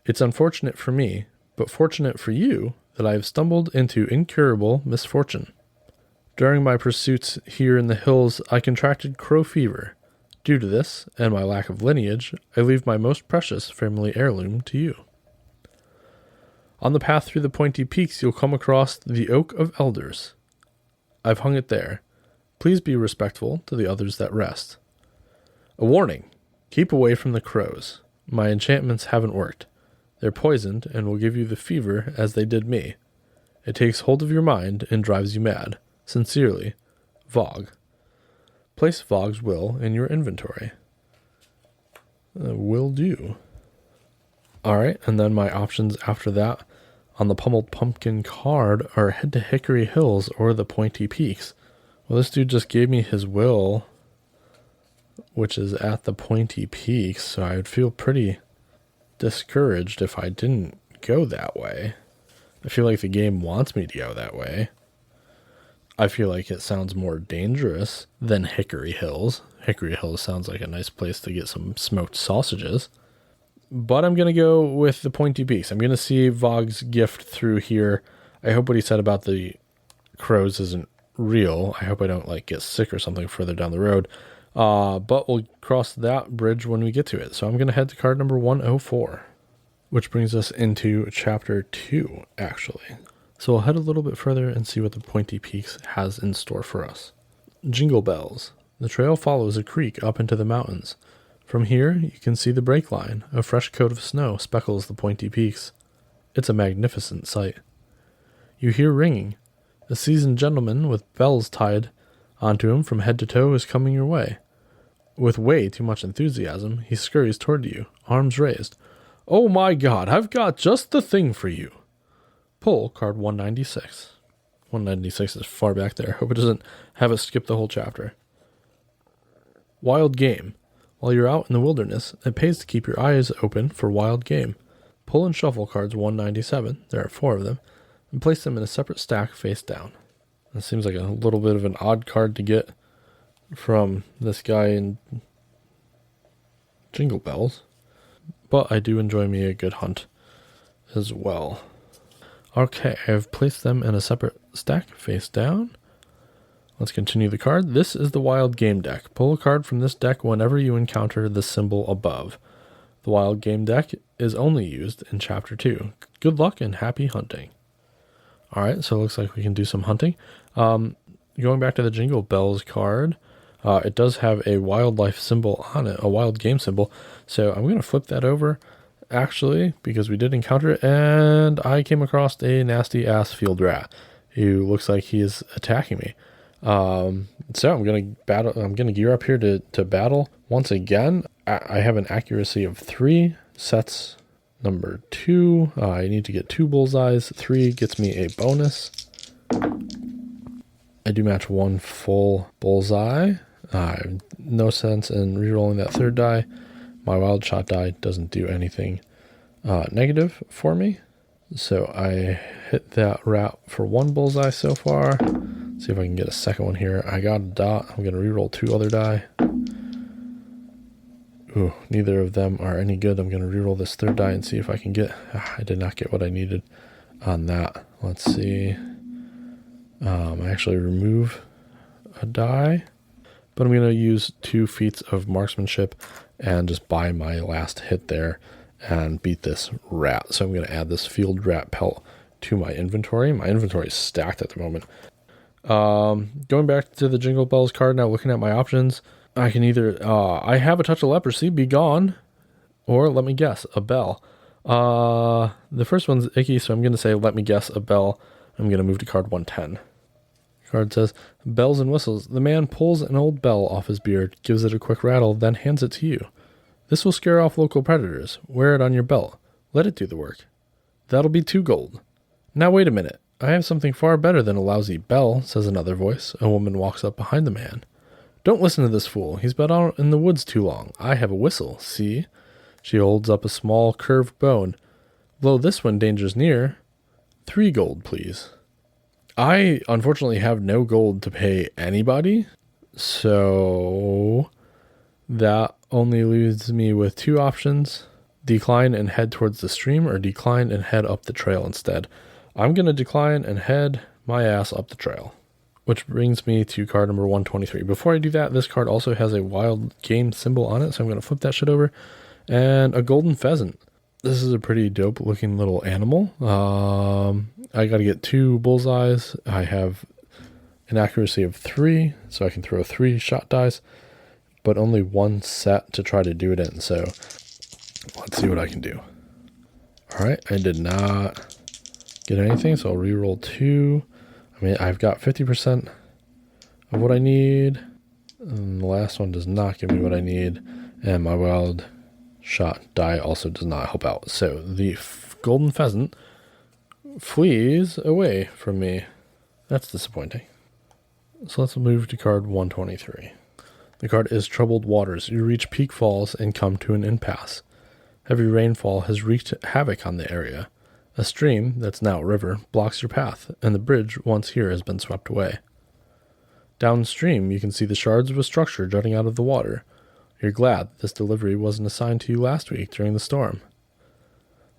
S1: it's unfortunate for me, but fortunate for you, that I have stumbled into incurable misfortune. During my pursuits here in the hills, I contracted crow fever. Due to this, and my lack of lineage, I leave my most precious family heirloom to you. On the path through the pointy peaks, you'll come across the Oak of Elders. I've hung it there. Please be respectful to the others that rest. A warning. Keep away from the crows. My enchantments haven't worked. They're poisoned and will give you the fever as they did me. It takes hold of your mind and drives you mad. Sincerely, Vogg. Place Vogg's will in your inventory. Will do. Alright, and then my options after that on the Pummeled Pumpkin card are head to Hickory Hills or the Pointy Peaks. Well, this dude just gave me his will, which is at the Pointy Peaks, so I would feel pretty discouraged if I didn't go that way. I feel like the game wants me to go that way. I feel like it sounds more dangerous than Hickory Hills. Hickory Hills sounds like a nice place to get some smoked sausages. But I'm going to go with the Pointy Peaks. I'm going to see Vogg's Gift through here. I hope what he said about the crows isn't real. I hope I don't get sick or something further down the road. But we'll cross that bridge when we get to it. So I'm going to head to card number 104, which brings us into chapter 2, actually. So we'll head a little bit further and see what the Pointy Peaks has in store for us. Jingle bells. The trail follows a creek up into the mountains. From here, you can see the break line. A fresh coat of snow speckles the Pointy Peaks. It's a magnificent sight. You hear ringing. A seasoned gentleman with bells tied onto him from head to toe is coming your way. With way too much enthusiasm, he scurries toward you, arms raised. Oh my God, I've got just the thing for you. Pull card 196. 196 is far back there. Hope it doesn't have us skip the whole chapter. Wild game. While you're out in the wilderness, it pays to keep your eyes open for wild game. Pull and shuffle cards 197, there are 4 of them, and place them in a separate stack face down. That seems like a little bit of an odd card to get from this guy in Jingle Bells. But I do enjoy me a good hunt as well. Okay, I've placed them in a separate stack face down. Let's continue the card. This is the Wild Game deck. Pull a card from this deck whenever you encounter the symbol above. The Wild Game deck is only used in Chapter 2. Good luck and happy hunting. Alright, so it looks like we can do some hunting. Going back to the Jingle Bells card, it does have a wildlife symbol on it, a wild game symbol. So I'm going to flip that over, actually, because we did encounter it, and I came across a nasty-ass field rat who looks like he is attacking me. So I'm going to battle. I'm going to gear up here to battle once again. I have an accuracy of 3 sets number 2. I need to get 2 bullseyes. 3 gets me a bonus. I do match 1 full bullseye. No sense in rerolling that 3rd die. My wild shot die doesn't do anything negative for me. So I hit that rat for 1 bullseye so far. See if I can get a second one here. I got a dot. I'm going to reroll 2 other die. Ooh, neither of them are any good. I'm going to reroll this 3rd die and see if I can get... I did not get what I needed on that. Let's see. I actually remove a die. But I'm going to use 2 feats of marksmanship and just buy my last hit there and beat this rat. So I'm going to add this field rat pelt to my inventory. My inventory is stacked at the moment. Going back to the Jingle Bells card now, looking at my options, I can either, I have a touch of leprosy, be gone, or let me guess, a bell. The first one's icky, so I'm going to say let me guess, a bell. I'm going to move to card 110. Card says, bells and whistles. The man pulls an old bell off his beard, gives it a quick rattle, then hands it to you. This will scare off local predators. Wear it on your belt. Let it do the work. That'll be 2 gold. Now wait a minute. I have something far better than a lousy bell, says another voice. A woman walks up behind the man. Don't listen to this fool. He's been out in the woods too long. I have a whistle, see? She holds up a small curved bone. Blow this when danger's near. 3 gold, please. I unfortunately have no gold to pay anybody, so that only leaves me with 2 options. Decline and head towards the stream, or decline and head up the trail instead. I'm going to decline and head my ass up the trail, which brings me to card number 123. Before I do that, this card also has a wild game symbol on it, so I'm going to flip that shit over. And a golden pheasant. This is a pretty dope looking little animal. I got to get 2 bullseyes. I have an accuracy of 3, so I can throw 3 shot dice, but only 1 set to try to do it in. So let's see what I can do. All right, I did not get anything, so I'll reroll 2. I mean, I've got 50% of what I need, and the last one does not give me what I need, and my wild shot die also does not help out. So the golden pheasant flees away from me. That's disappointing. So let's move to card 123. The card is Troubled Waters. You reach Peak Falls and come to an impasse. Heavy rainfall has wreaked havoc on the area. A stream, that's now a river, blocks your path, and the bridge once here has been swept away. Downstream, you can see the shards of a structure jutting out of the water. You're glad this delivery wasn't assigned to you last week during the storm.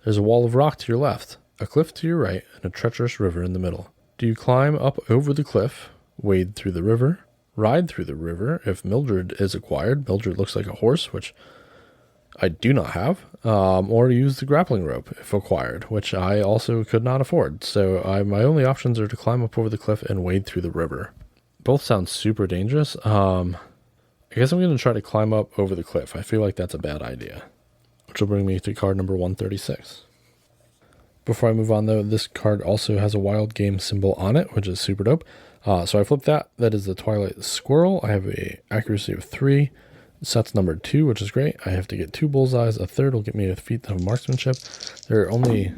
S1: There's a wall of rock to your left, a cliff to your right, and a treacherous river in the middle. Do you climb up over the cliff, wade through the river, ride through the river if Mildred is acquired? Mildred looks like a horse, which I do not have, or use the grappling rope if acquired, which I also could not afford. So my only options are to climb up over the cliff and wade through the river. Both sound super dangerous. I guess I'm going to try to climb up over the cliff. I feel like that's a bad idea, which will bring me to card number 136. Before I move on, though, this card also has a wild game symbol on it, which is super dope. So I flip that. That is the Twilight Squirrel. I have a accuracy of 3. Set's number 2, which is great. I have to get 2 bullseyes. A 3rd will get me a feat of marksmanship. There are only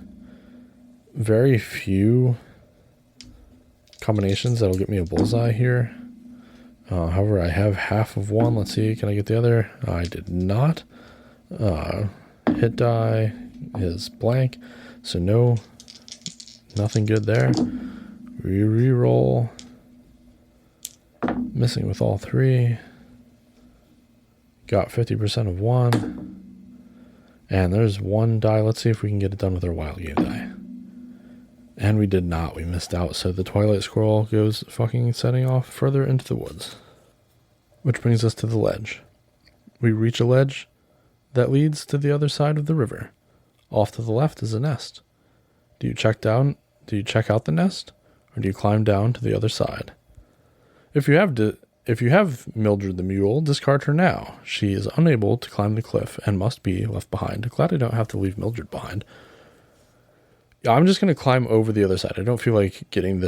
S1: very few combinations that'll get me a bullseye here. However, I have half of one. Let's see, can I get the other? I did not. Hit die is blank, so nothing good there. Reroll. Missing with all 3. Got 50% of 1. And there's 1 die. Let's see if we can get it done with our wild game die. And we did not. We missed out. So the Twilight Squirrel goes fucking setting off further into the woods. Which brings us to the ledge. We reach a ledge that leads to the other side of the river. Off to the left is a nest. Do you check out the nest? Or do you climb down to the other side? If you have Mildred the Mule, discard her now. She is unable to climb the cliff and must be left behind. Glad I don't have to leave Mildred behind. I'm just going to climb over the other side. I don't feel like getting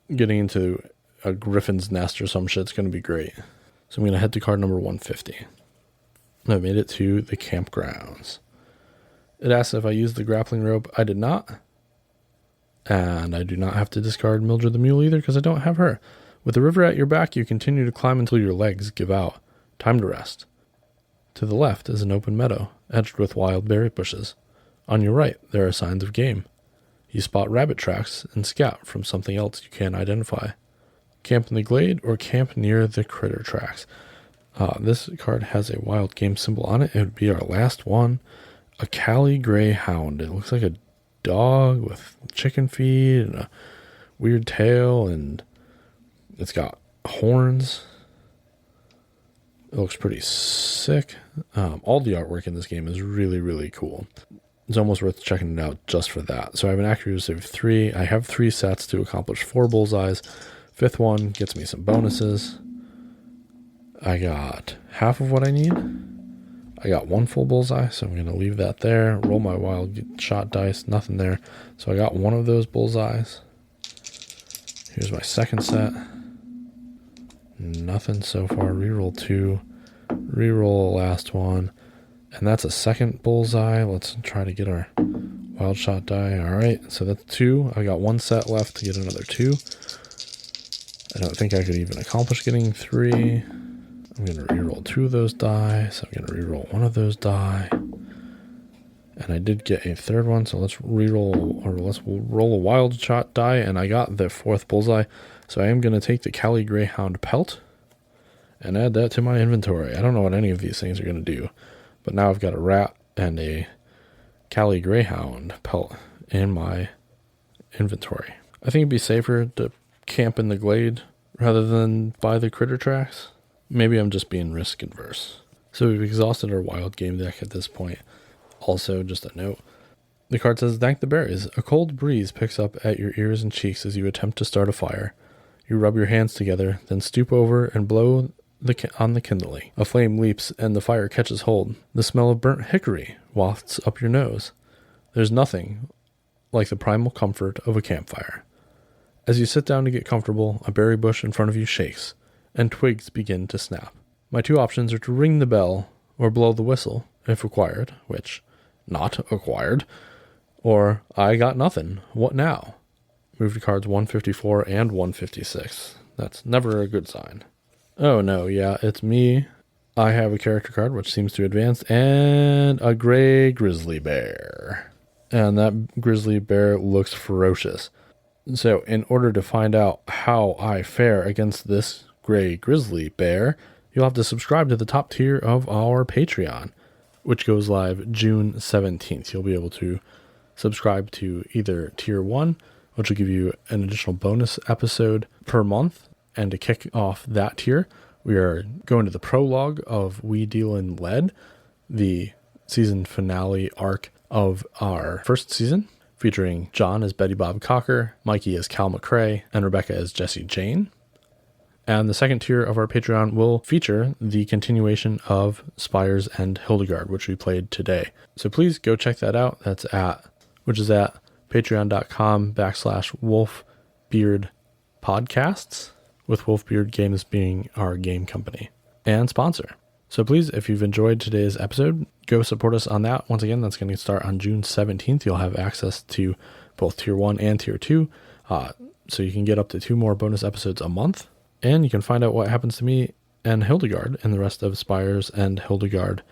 S1: into a griffin's nest or some shit's going to be great. So I'm going to head to card number 150. I made it to the campgrounds. It asks if I used the grappling rope. I did not. And I do not have to discard Mildred the Mule either because I don't have her. With the river at your back, you continue to climb until your legs give out. Time to rest. To the left is an open meadow, edged with wild berry bushes. On your right, there are signs of game. You spot rabbit tracks and scout from something else you can't identify. Camp in the glade or camp near the critter tracks. This card has a wild game symbol on it. It would be our last one. A Cali Greyhound. It looks like a dog with chicken feet and a weird tail, and it's got horns. It looks pretty sick. All the artwork in this game is really, really cool. It's almost worth checking it out just for that. So I have an accuracy of 3. I have 3 sets to accomplish 4 bullseyes. 5th one gets me some bonuses. I got half of what I need. I got 1 full bullseye, so I'm going to leave that there. Roll my wild shot dice, nothing there. So I got 1 of those bullseyes. Here's my second set. Nothing so far. Reroll 2. Reroll the last one. And that's a second bullseye. Let's try to get our wild shot die. Alright, so that's 2. I got 1 set left to get another 2. I don't think I could even accomplish getting 3. I'm going to reroll 2 of those die, so I'm going to reroll 1 of those die. And I did get a 3rd one, so let's roll a wild shot die, and I got the 4th bullseye. So I am going to take the Cali Greyhound pelt and add that to my inventory. I don't know what any of these things are going to do, but now I've got a rat and a Cali Greyhound pelt in my inventory. I think it'd be safer to camp in the glade rather than by the critter tracks. Maybe I'm just being risk adverse. So we've exhausted our wild game deck at this point. Also, just a note. The card says, thank the berries. A cold breeze picks up at your ears and cheeks as you attempt to start a fire. You rub your hands together, then stoop over and blow on the kindling. A flame leaps and the fire catches hold. The smell of burnt hickory wafts up your nose. There's nothing like the primal comfort of a campfire. As you sit down to get comfortable, a berry bush in front of you shakes, and twigs begin to snap. My 2 options are to ring the bell or blow the whistle, if required, which, not acquired, or I got nothing, what now? Move to cards 154 and 156. That's never a good sign. Oh no, yeah, it's me. I have a character card which seems to advance, and a gray grizzly bear. And that grizzly bear looks ferocious. So in order to find out how I fare against this gray grizzly bear, you'll have to subscribe to the top tier of our Patreon, which goes live June 17th. You'll be able to subscribe to either tier 1, which will give you an additional bonus episode per month. And to kick off that tier, we are going to the prologue of We Deal in Lead, the season finale arc of our first season, featuring John as Betty Bob Cocker, Mikey as Cal McRae, and Rebecca as Jessie Jane. And the second tier of our Patreon will feature the continuation of Spires and Hildegard, which we played today. So please go check that out. Which is at patreon.com/wolfbeardpodcasts, with Wolfbeard Games being our game company and sponsor. So please, if you've enjoyed today's episode, go support us on that. Once again, that's going to start on June 17th. You'll have access to both Tier 1 and Tier 2. So you can get up to 2 more bonus episodes a month. And you can find out what happens to me and Hildegard and the rest of Spires and Hildegard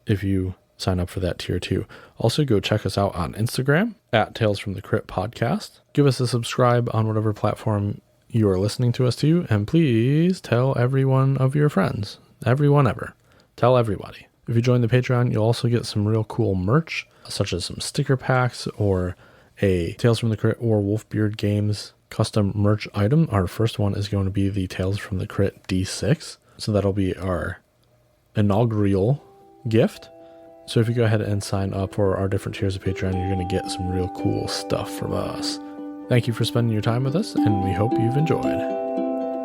S1: if you sign up for that Tier 2. Also, go check us out on Instagram at Tales from the Crypt Podcast. Give us a subscribe on whatever platform you are listening to us to. And please tell every one of your friends. Everyone ever. Tell everybody. If you join the Patreon, you'll also get some real cool merch, such as some sticker packs or a Tales from the Crypt or Wolfbeard Games custom merch item. Our first one is going to be the Tales from the Crypt D6. So that'll be our inaugural gift. So if you go ahead and sign up for our different tiers of Patreon, you're going to get some real cool stuff from us. Thank you for spending your time with us, and we hope you've enjoyed.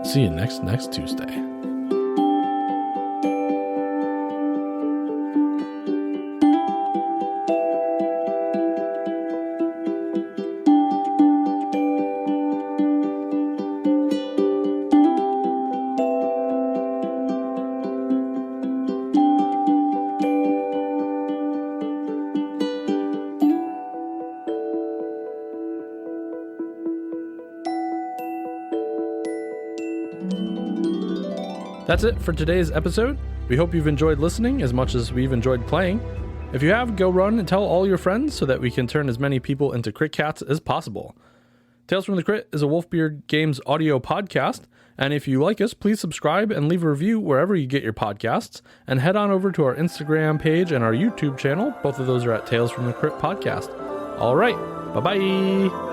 S1: See you next Tuesday. That's it for today's episode. We hope you've enjoyed listening as much as we've enjoyed playing. If you have, go run and tell all your friends so that we can turn as many people into Crit Cats as possible. Tales from the Crit is a Wolfbeard Games audio podcast, and if you like us, please subscribe and leave a review wherever you get your podcasts, and head on over to our Instagram page and our YouTube channel. Both of those are at Tales from the Crit Podcast. All right, bye-bye.